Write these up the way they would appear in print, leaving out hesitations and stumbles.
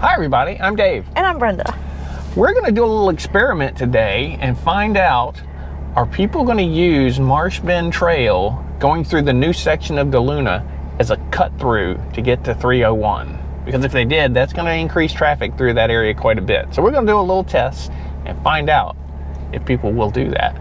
Hi everybody, I'm Dave. And I'm Brenda. We're going to do a little experiment today and find out, are people going to use Marsh Bend Trail going through the new section of Deluna as a cut through to get to 301? Because if they did, that's going to increase traffic through that area quite a bit. So we're going to do a little test and find out if people will do that.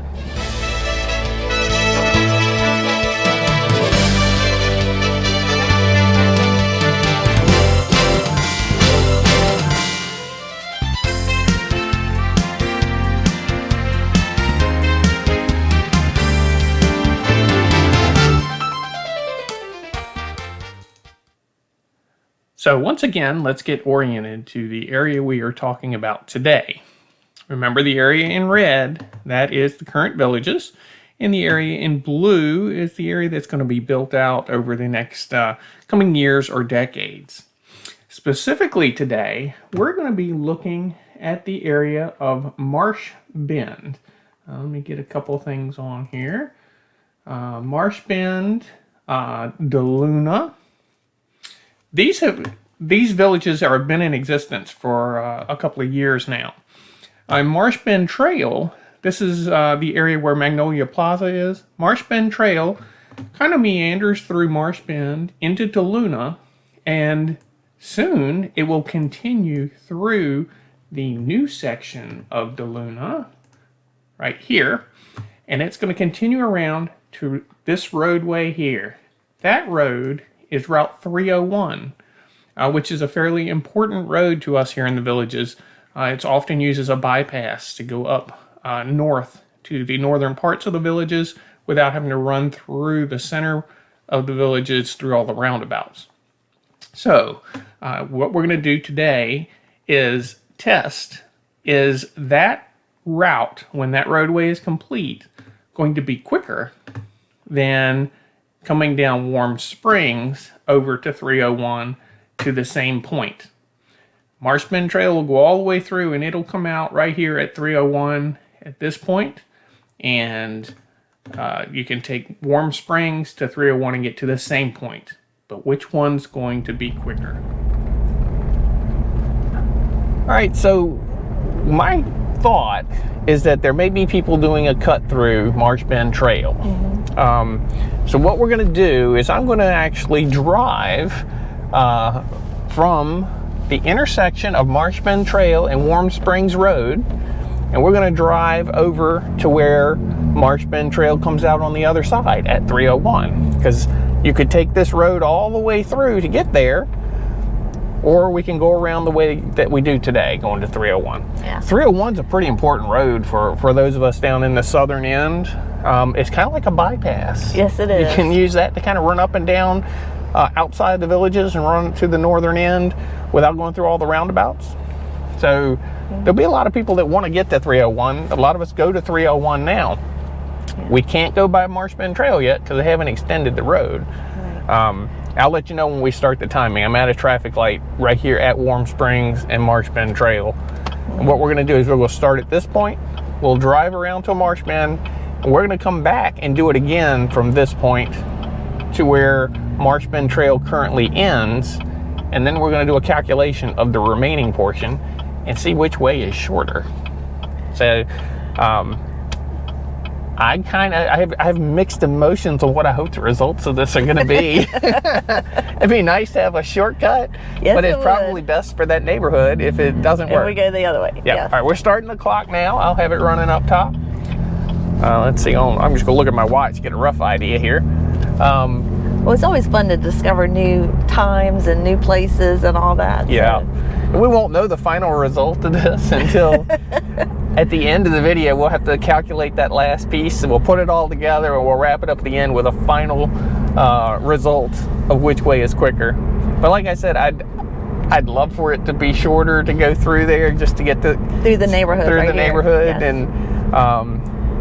So once again, let's get oriented to the area we are talking about today. Remember the area in red, that is the current villages, and the area in blue is the area that's going to be built out over the next coming years or decades. Specifically today, we're going to be looking at the area of Marsh Bend. Let me get a couple things on here. Marsh Bend, Deluna. These villages have been in existence for a couple of years now. Marsh Bend Trail, this is the area where Magnolia Plaza is. Marsh Bend Trail kind of meanders through Marsh Bend into Deluna, and soon it will continue through the new section of Deluna right here, and it's going to continue around to this roadway here. That road is Route 301, which is a fairly important road to us here in the villages. It's often used as a bypass to go up north to the northern parts of the villages without having to run through the center of the villages through all the roundabouts. So what we're going to do today is test, is that route, when that roadway is complete, going to be quicker than coming down Warm Springs over to 301 to the same point. Marsh Bend Trail will go all the way through and it'll come out right here at 301 at this point, and you can take Warm Springs to 301 and get to the same point. But which one's going to be quicker? All right, so my thought is that there may be people doing a cut through Marsh Bend Trail. So what we're going to do is I'm going to actually drive from the intersection of Marsh Bend Trail and Warm Springs Road, and we're going to drive over to where Marsh Bend Trail comes out on the other side at 301, because you could take this road all the way through to get there, or we can go around the way that we do today, going to 301. Yeah. 301 is a pretty important road for those of us down in the southern end. It's kind of like a bypass. Yes, it is. You can use that to kind of run up and down outside the villages and run to the northern end without going through all the roundabouts. So there'll be a lot of people that want to get to 301. A lot of us go to 301 now. Yeah. We can't go by Marsh Bend Trail yet because they haven't extended the road. Right. I'll let you know when we start the timing. I'm at a traffic light right here at Warm Springs and Marsh Bend Trail. And what we're going to do is we're going to start at this point. We'll drive around to Marsh Bend, and we're going to come back and do it again from this point to where Marsh Bend Trail currently ends. And then we're going to do a calculation of the remaining portion and see which way is shorter. So I have mixed emotions on what I hope the results of this are going to be. It'd be nice to have a shortcut, yes, but it's probably best for that neighborhood if it doesn't work. And we go the other way. Yeah. Yes. All right, we're starting the clock now. I'll have it running up top. Let's see. I'm just going to look at my watch to get a rough idea here. Well, it's always fun to discover new times and new places and all that. Yeah. So. We won't know the final result of this until at the end of the video. We'll have to calculate that last piece, and we'll put it all together, and we'll wrap it up at the end with a final result of which way is quicker. But like I said, I'd love for it to be shorter to go through there, just to get through the neighborhood. Through right the neighborhood, yes. And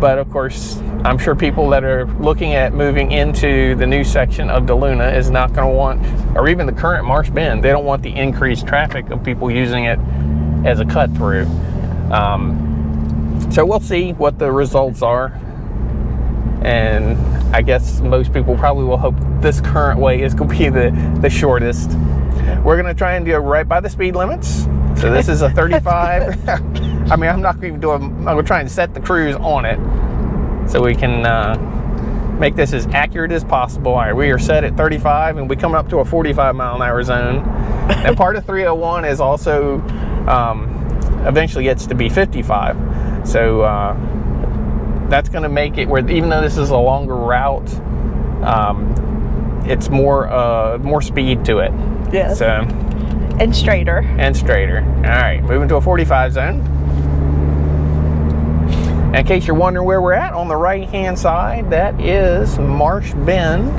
but of course, I'm sure people that are looking at moving into the new section of Deluna is not going to want, or even the current Marsh Bend, they don't want the increased traffic of people using it as a cut through. So we'll see what the results are. And I guess most people probably will hope this current way is going to be the shortest. We're going to try and do it right by the speed limits. So this is a 35. I mean, I'm not even doing, I'm going to try and set the cruise on it so we can make this as accurate as possible. All right, we are set at 35 and we come up to a 45 mile an hour zone. And part of 301 is also eventually gets to be 55. So that's going to make it where, even though this is a longer route, it's more speed to it. Yes. So, and straighter. And straighter. All right, moving to a 45 zone. And in case you're wondering where we're at, on the right-hand side, that is Marsh Bend,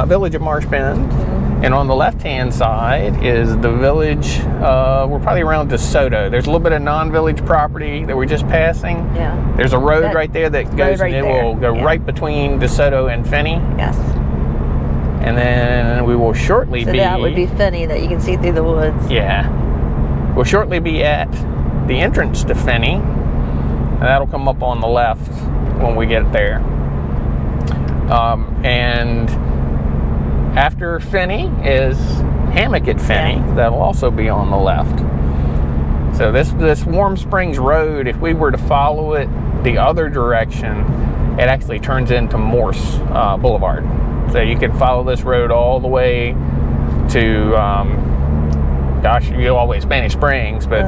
village of Marsh Bend. Mm-hmm. And on the left-hand side is the village, we're probably around DeSoto. There's a little bit of non-village property that we're just passing. Yeah. There's a road right there that goes, right and it there. will go right between DeSoto and Finney. Yes. And then we will shortly so be... that would be Finney that you can see through the woods. Yeah. We'll shortly be at the entrance to Finney. And that'll come up on the left when we get there. And after Finney is Hammock at Finney. Yeah. That'll also be on the left. So this Warm Springs Road, if we were to follow it the other direction, it actually turns into Morse Boulevard. So you could follow this road all the way to, gosh, you go all the way to Spanish Springs, but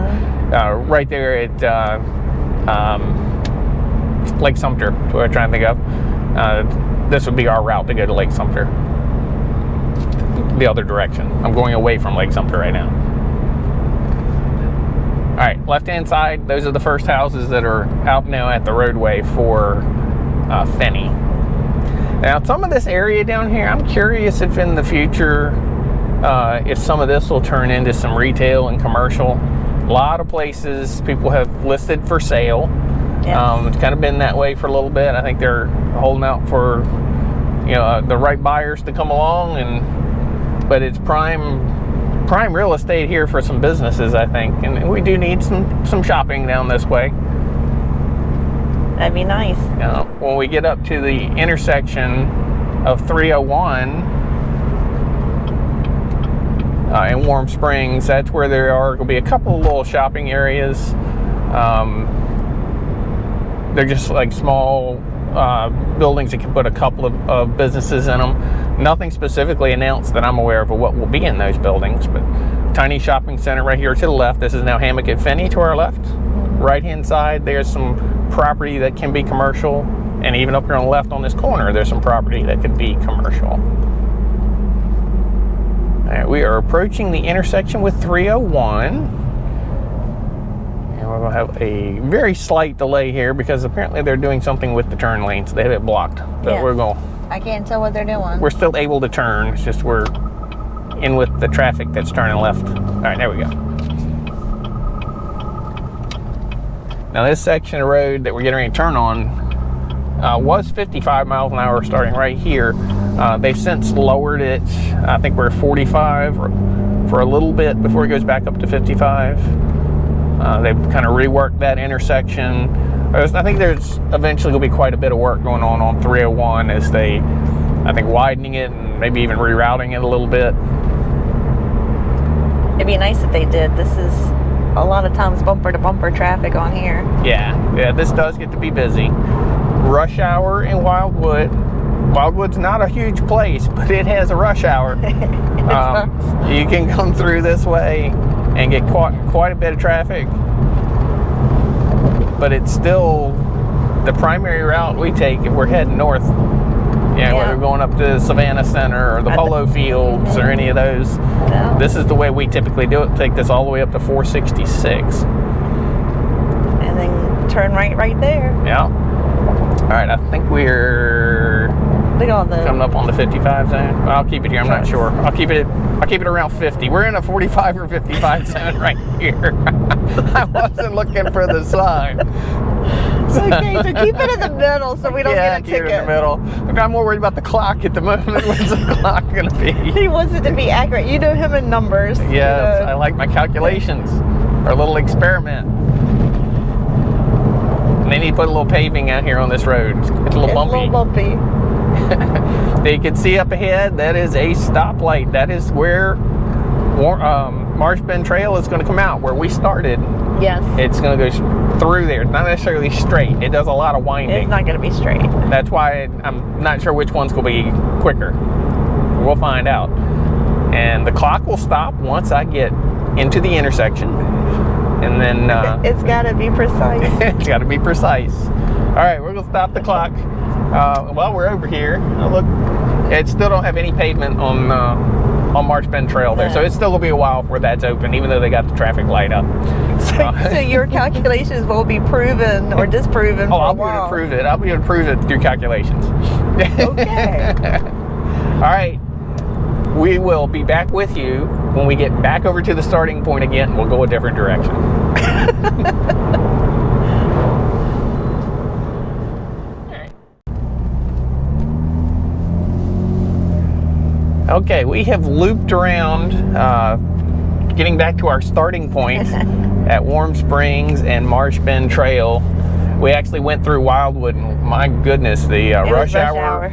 right there at Lake Sumter, is what I'm trying to think of. This would be our route to go to Lake Sumter. The other direction. I'm going away from Lake Sumter right now. All right, left-hand side, those are the first houses that are out now at the roadway for Finney. Now, some of this area down here, I'm curious if in the future, if some of this will turn into some retail and commercial. A lot of places people have listed for sale. Yes. It's kind of been that way for a little bit. I think they're holding out for, the right buyers to come along, but it's prime real estate here for some businesses, I think, and we do need some shopping down this way. That'd be nice. When we get up to the intersection of 301 in Warm Springs, that's where there are going to be a couple of little shopping areas. They're just like small buildings that can put a couple of businesses in them. Nothing specifically announced that I'm aware of what will be in those buildings, but tiny shopping center right here to the left. This is now Hammock at Finney to our left. Right hand side, there's some property that can be commercial, and even up here on the left on this corner, there's some property that could be commercial. All right, we are approaching the intersection with 301. And we're going to have a very slight delay here because apparently they're doing something with the turn lanes. They have it blocked, but yes. We're going. I can't tell what they're doing. We're still able to turn. It's just we're in with the traffic that's turning left. All right, there we go. Now this section of road that we're getting ready to turn on was 55 miles an hour starting right here. They've since lowered it. I think we're 45 for a little bit before it goes back up to 55. They've kind of reworked that intersection. I think there's eventually going to be quite a bit of work going on 301 as they, I think, widening it and maybe even rerouting it a little bit. It'd be nice if they did. This is a lot of times bumper-to-bumper traffic on here. Yeah, this does get to be busy. Rush hour in Wildwood. Wildwood's not a huge place, but it has a rush hour. You can come through this way and get quite a bit of traffic, but it's still the primary route we take if we're heading north. Whether we're going up to Savannah Center or the Polo Fields or any of those. No. This is the way we typically do it. Take this all the way up to 466. And then turn right there. Yeah. All right, I think we're coming up on the 55 zone. I'll keep it here. I'm not sure. I'll keep it around 50. We're in a 45 or 55 zone right here. I wasn't looking for the sign. Okay, so keep it in the middle so we don't get a ticket. Keep it in the middle. I'm more worried about the clock at the moment. When's the clock going to be? He wants it to be accurate. You know him in numbers. Yes, I like my calculations. Our little experiment. And they need to put a little paving out here on this road. It's a little bumpy. A little bumpy. You can see up ahead, that is a stoplight. That is where Marsh Bend Trail is going to come out where we started. Yes. It's going to go through there, not necessarily straight. It does a lot of winding. It's not going to be straight. That's why I'm not sure which one's going to be quicker. We'll find out. And the clock will stop once I get into the intersection. And then... it's got to be precise. It's got to be precise. All right, we're going to stop the clock. While we're over here, look, it still don't have any pavement on Marsh Bend Trail there, so it's still gonna be a while before that's open, even though they got the traffic light up. So your calculations will be proven or disproven for a while. I'll be able to prove it through calculations. Okay. All right. We will be back with you when we get back over to the starting point again. We'll go a different direction. Okay, we have looped around, getting back to our starting point at Warm Springs and Marsh Bend Trail. We actually went through Wildwood, and my goodness, the rush hour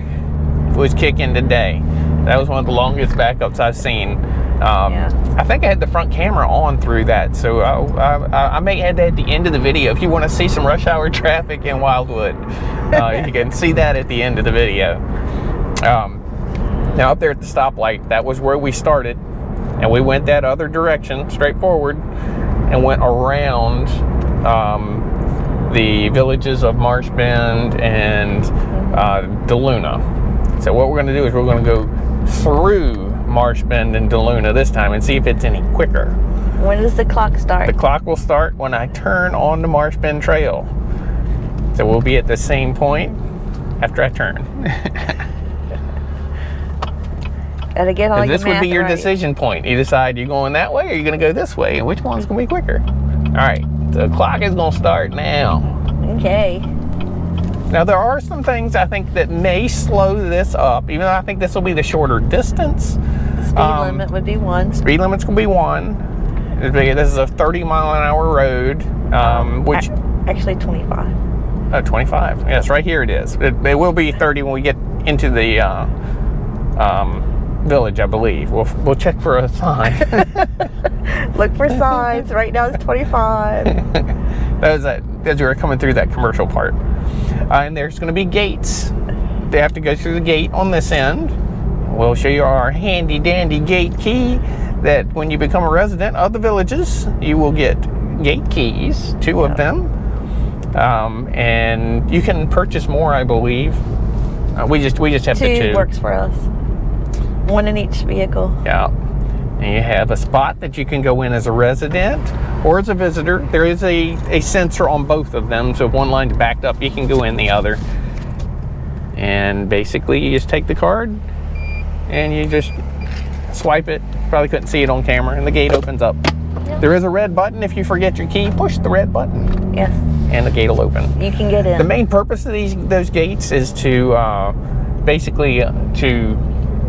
was kicking today. That was one of the longest backups I've seen. I think I had the front camera on through that, so I may add that at the end of the video. If you want to see some rush hour traffic in Wildwood, you can see that at the end of the video. Now up there at the stoplight, that was where we started, and we went that other direction, straight forward, and went around the villages of Marsh Bend and Deluna. So what we're going to do is we're going to go through Marsh Bend and Deluna this time and see if it's any quicker. When does the clock start? The clock will start when I turn on the Marsh Bend Trail. So we'll be at the same point after I turn. Gotta get all this would be your decision point. You decide you're going that way or you're going to go this way, and which one's going to be quicker. All right, the clock is going to start now. Okay. Now there are some things I think that may slow this up, even though I think this will be the shorter distance. Speed limit would be 1. Speed limit's going to be 1. This is a 30-mile-an-hour road, which actually 25. 25. Yes, right here it is. It will be 30 when we get into the village, I believe. We'll check for a sign. Look for signs. Right now it's 25. As we were coming through that commercial part. And there's going to be gates. They have to go through the gate on this end. We'll show you our handy dandy gate key that when you become a resident of the villages, you will get gate keys, 2 of them. And you can purchase more, I believe. We just have 2 works for us. 1 in each vehicle. Yeah. And you have a spot that you can go in as a resident or as a visitor. There is a sensor on both of them, so if one line's backed up, you can go in the other. And basically, you just take the card and you just swipe it. Probably couldn't see it on camera, and the gate opens up. Yep. There is a red button. If you forget your key, push the red button. Yes. And the gate will open. You can get in. The main purpose of those gates is to basically to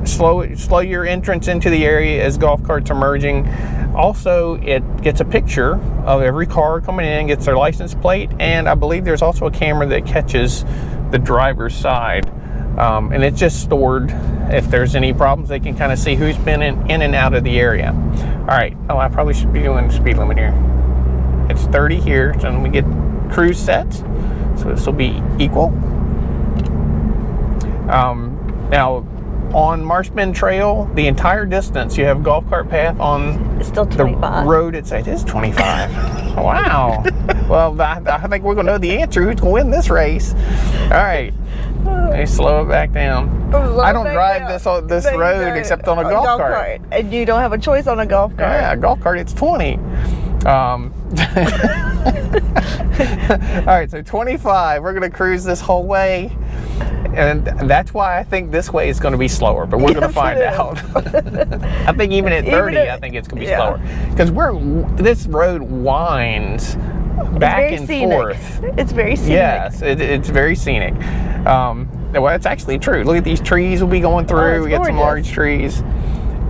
slow your entrance into the area as golf carts are merging. Also, it gets a picture of every car coming in, gets their license plate, and I believe there's also a camera that catches the driver's side. And it's just stored. If there's any problems, they can kind of see who's been in and out of the area. All right. Oh, I probably should be doing the speed limit here. It's 30 here, so then we get cruise set. So this will be equal. Now, on Marsh Bend Trail, the entire distance, you have golf cart path on it's still 25. The road. It is 25. Wow. Well, I think we're going to know the answer. Who's going to win this race? All right. Let me slow it back down. I don't drive this road except on a golf cart. And you don't have a choice on a golf cart. Yeah, a golf cart, it's 20. All right, so 25. We're going to cruise this whole way. And that's why I think this way is going to be slower, but we're going to find out. I think even at 30, I think it's going to be slower. Because this road winds back and forth. It's very scenic. Yes, it's very scenic. Well, it's actually true. Look at these trees we'll be going through. We got some large trees.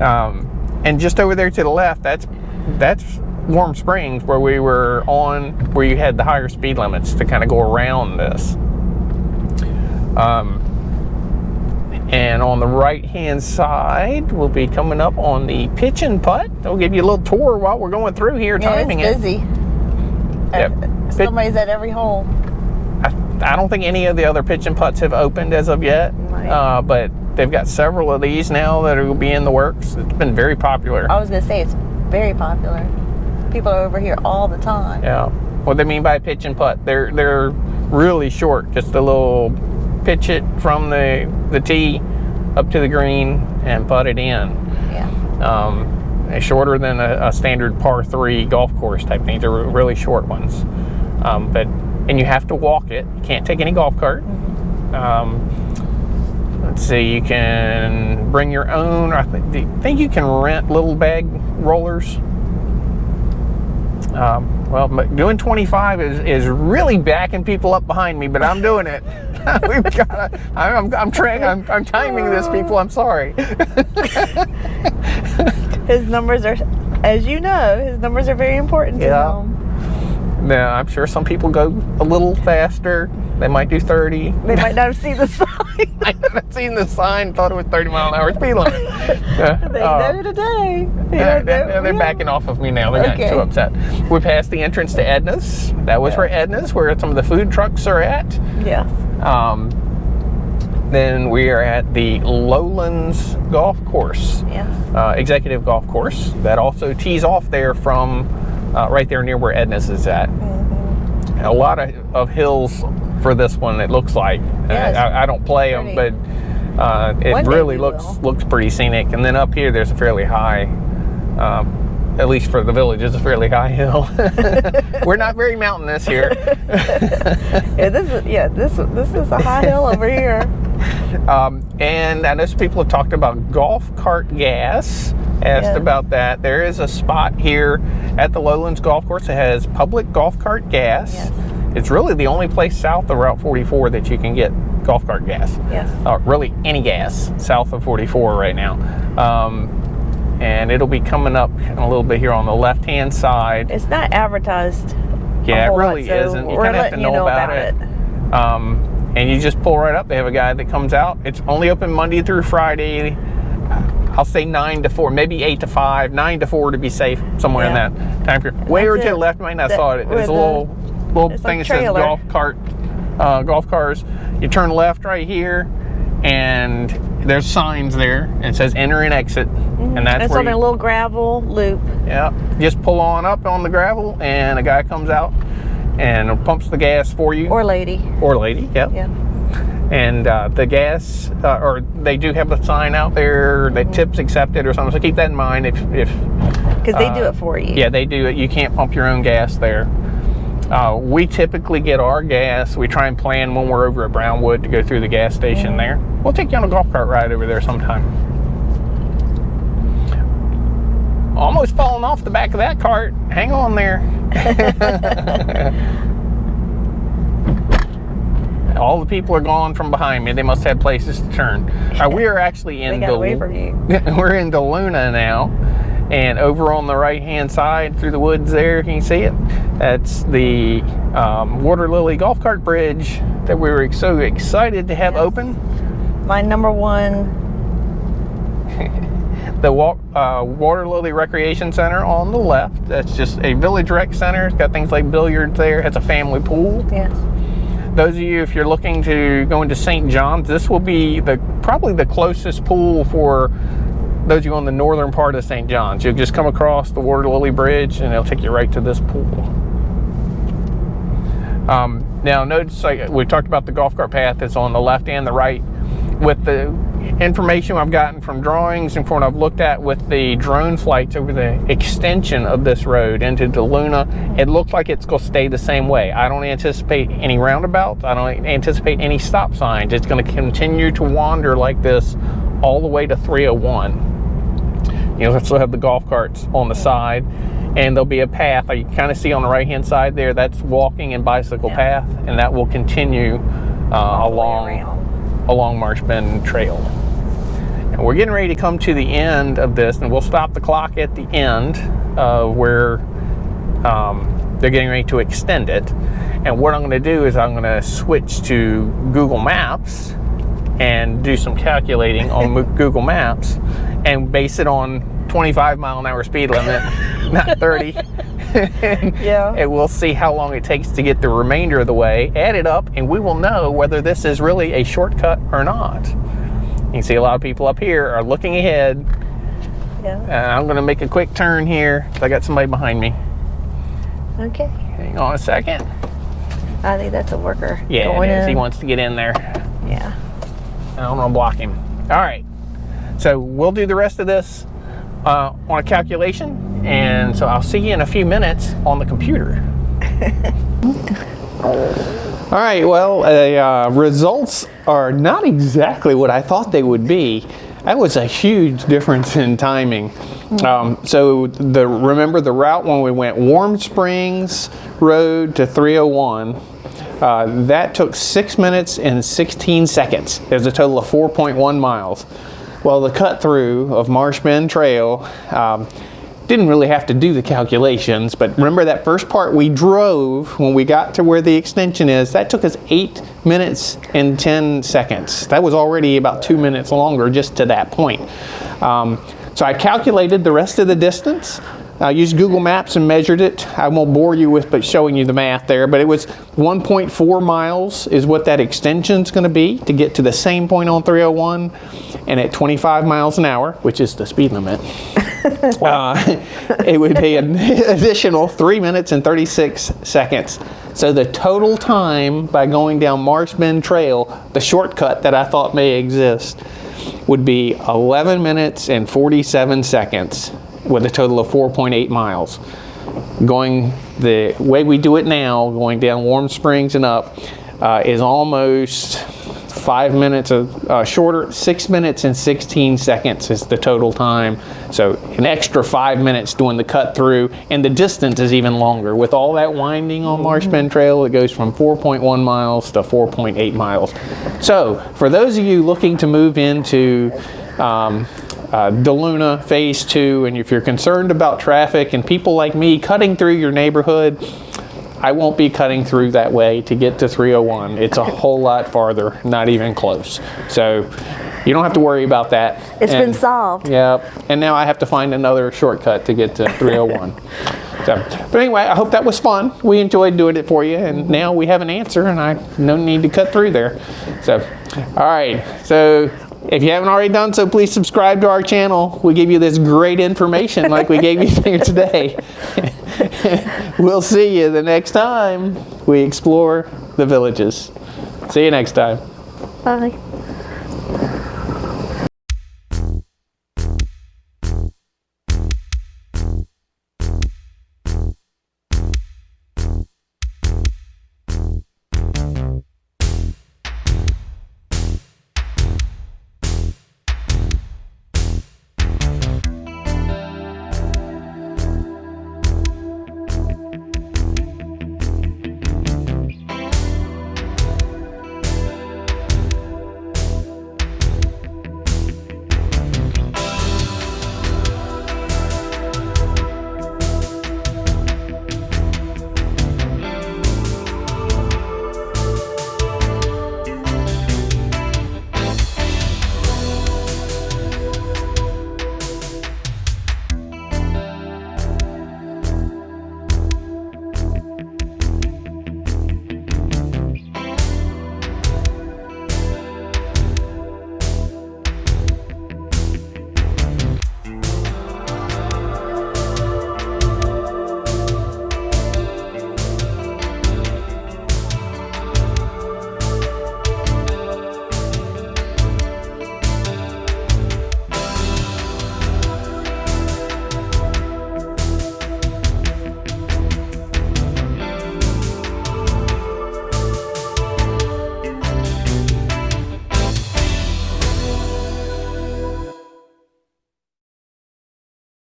And just over there to the left, that's Warm Springs, where we were on, where you had the higher speed limits to kind of go around this. And on the right-hand side, we'll be coming up on the pitch and putt. I'll give you a little tour while we're going through here, timing it's busy. Yep. Somebody's at every hole. I don't think any of the other pitch and putts have opened as of yet, Right. but they've got several of these now that will be in the works. It's been very popular. I was going to say it's very popular. People are over here all the time. Yeah. What they mean by pitch and putt, they're really short, just a little pitch it from the tee up to the green and putt it in. Yeah. Shorter than a standard par 3 golf course type things. They're really short ones. And you have to walk it. You can't take any golf cart. Let's see, you can bring your own. I think you can rent little bag rollers. Well, doing 25 is really backing people up behind me, but I'm doing it. We've got. I'm timing this, people. I'm sorry. His numbers are, as you know, his numbers are very important to him. Now, I'm sure some people go a little faster. They might do 30. They might not have seen the sign. I haven't seen the sign. Thought it was 30 mile an hour speed limit. They know today. They're backing off of me now. They're getting too upset. We passed the entrance to Edna's. That was where Edna's, where some of the food trucks are at. Yes. Then we are at the Lowlands Golf Course. Yes. Executive Golf Course. That also tees off there from right there near where Edna's is at. Mm-hmm. A lot of hills for this one, it looks like. Yes. I don't play them, but it really looks pretty scenic. And then up here, there's a fairly high, at least for the village, it's a fairly high hill. We're not very mountainous here. This is a high hill over here. And I know some people have talked about golf cart gas. Asked about that. There is a spot here at the Lowlands Golf Course that has public golf cart gas. Yes. It's really the only place south of Route 44 that you can get golf cart gas. Yes. Really any gas south of 44 right now. And it'll be coming up in a little bit here on the left-hand side. It's not advertised. Yeah, it really isn't. You kind of have to know about it. And you just pull right up. They have a guy that comes out. It's only open Monday through Friday. I'll say 9 to 4, maybe 8 to 5, 9 to 4 to be safe, somewhere in that time period. Way over to the left, you might not saw it. There's a little thing that says golf cars. You turn left right here, and there's signs there. It says enter and exit, and that's it's where on a little gravel loop. Yeah, just pull on up on the gravel, and a guy comes out and pumps the gas for you. Or lady. Yeah. And the gas, or they do have a sign out there that tips accepted or something. So keep that in mind if because they do it for you. Yeah, they do it. You can't pump your own gas there. We typically get our gas. We try and plan when we're over at Brownwood to go through the gas station there. We'll take you on a golf cart ride over there sometime. Almost falling off the back of that cart. Hang on there. All the people are gone from behind me. They must have places to turn. We are actually in Deluna. We're in Deluna now, and over on the right-hand side through the woods there, can you see it? That's the Water Lily Golf Cart Bridge that we were so excited to have open. My number one. The Water Lily Recreation Center on the left. That's just a village rec center. It's got things like billiards there. It has a family pool. Yes. Those of you, if you're looking to go into St. John's, this will be probably the closest pool for those of you on the northern part of St. John's. You'll just come across the Water Lily Bridge, and it'll take you right to this pool. Now, notice we talked about the golf cart path that's on the left and the right. With the information I've gotten from drawings and from what I've looked at with the drone flights over the extension of this road into Deluna, it looks like it's going to stay the same way. I don't anticipate any roundabouts. I don't anticipate any stop signs. It's going to continue to wander like this all the way to 301. You'll still have the golf carts on the side, and there'll be a path. You can kind of see on the right-hand side there, that's walking and bicycle path, and that will continue along Marsh Bend Trail. And we're getting ready to come to the end of this, and we'll stop the clock at the end where they're getting ready to extend it. And what I'm going to do is I'm going to switch to Google Maps and do some calculating on Google Maps and base it on 25-mile-an-hour speed limit, not 30. Yeah. And we'll see how long it takes to get the remainder of the way, add it up, and we will know whether this is really a shortcut or not. You can see a lot of people up here are looking ahead. Yeah. I'm going to make a quick turn here because I got somebody behind me. Okay. Hang on a second. I think that's a worker. Yeah, going it is. in. He wants to get in there. Yeah. I don't want to block him. All right. So we'll do the rest of this on a calculation. And so I'll see you in a few minutes on the computer. All right, well, results are not exactly what I thought they would be. That was a huge difference in timing. So remember the route when we went Warm Springs Road to 301, that took 6 minutes and 16 seconds. There's a total of 4.1 miles. Well, the cut through of Marsh Bend Trail, didn't really have to do the calculations, but remember that first part we drove when we got to where the extension is, that took us 8 minutes and 10 seconds. That was already about 2 minutes longer just to that point. So I calculated the rest of the distance. I used Google Maps and measured it. I won't bore you with but showing you the math there, but it was 1.4 miles is what that extension is going to be to get to the same point on 301, and at 25 miles an hour, which is the speed limit, it would be an additional 3 minutes and 36 seconds. So the total time by going down Marsh Bend Trail, the shortcut that I thought may exist, would be 11 minutes and 47 seconds with a total of 4.8 miles. Going the way we do it now, going down Warm Springs and up, is almost 5 minutes shorter. 6 minutes and 16 seconds is the total time. So an extra 5 minutes doing the cut through, and the distance is even longer. With all that winding on Marsh Bend Trail, it goes from 4.1 miles to 4.8 miles. So for those of you looking to move into Deluna Phase 2, and if you're concerned about traffic and people like me cutting through your neighborhood, I won't be cutting through that way to get to 301. It's a whole lot farther, not even close. So you don't have to worry about that. It's been solved. Yeah, and now I have to find another shortcut to get to 301. But anyway, I hope that was fun. We enjoyed doing it for you, and now we have an answer, and no need to cut through there. So, all right. So if you haven't already done so, please subscribe to our channel. We give you this great information like we gave you here today. We'll see you the next time we explore the villages. See you next time. Bye.